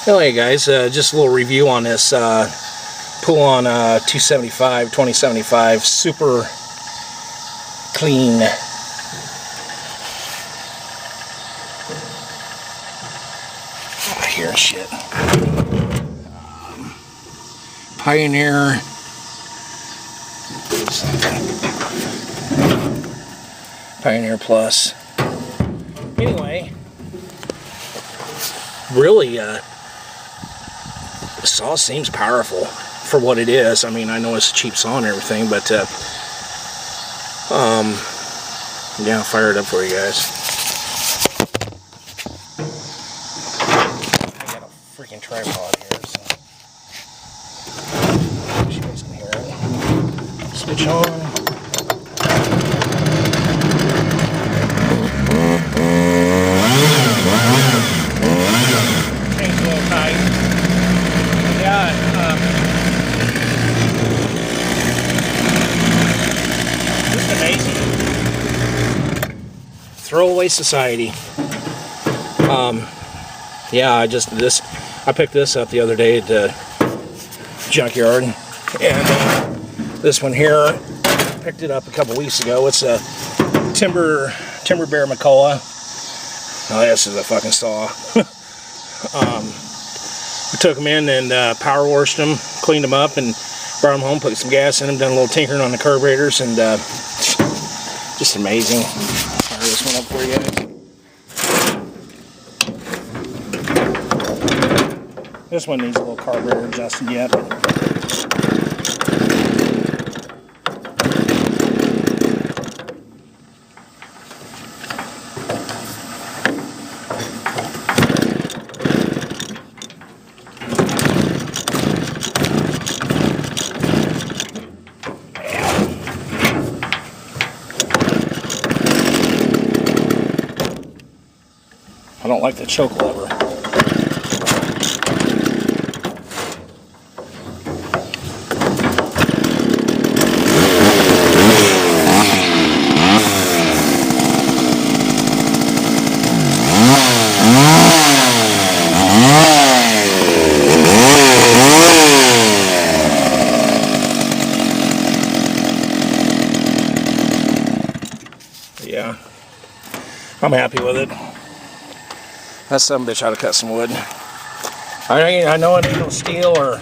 Anyway, guys, just a little review on this pull-on 2075 super clean. Here, shit. Pioneer. Pioneer Plus. Anyway, really, the saw seems powerful for what it is. I mean, I know it's a cheap saw and everything, but yeah, I'll fire it up for you guys. I got a freaking tripod here, so you guys can hear it. Switch on. Chain's a little tight. Yeah, just amazing. Throwaway society. Yeah, I picked this up the other day at the junkyard, and this one here, picked it up a couple weeks ago. It's a Timber Bear McCulloch. Oh, this is a fucking saw. We took them in and power washed them, cleaned them up, and brought them home, put some gas in them, done a little tinkering on the carburetors, and just amazing. Fire this one up for you guys. This one needs a little carburetor adjusted yet. I don't like the choke lever. Yeah, I'm happy with it. That son of a bitch ought to cut some wood. I know it ain't no steel or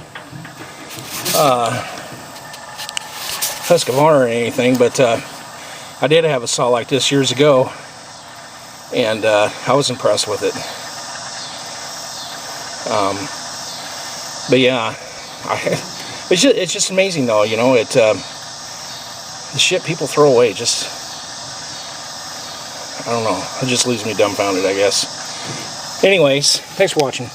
Husqvarna or anything, but I did have a saw like this years ago, and I was impressed with it. But yeah, it's just amazing though, you know, the shit people throw away just, I don't know, it just leaves me dumbfounded, I guess. Anyways, thanks for watching.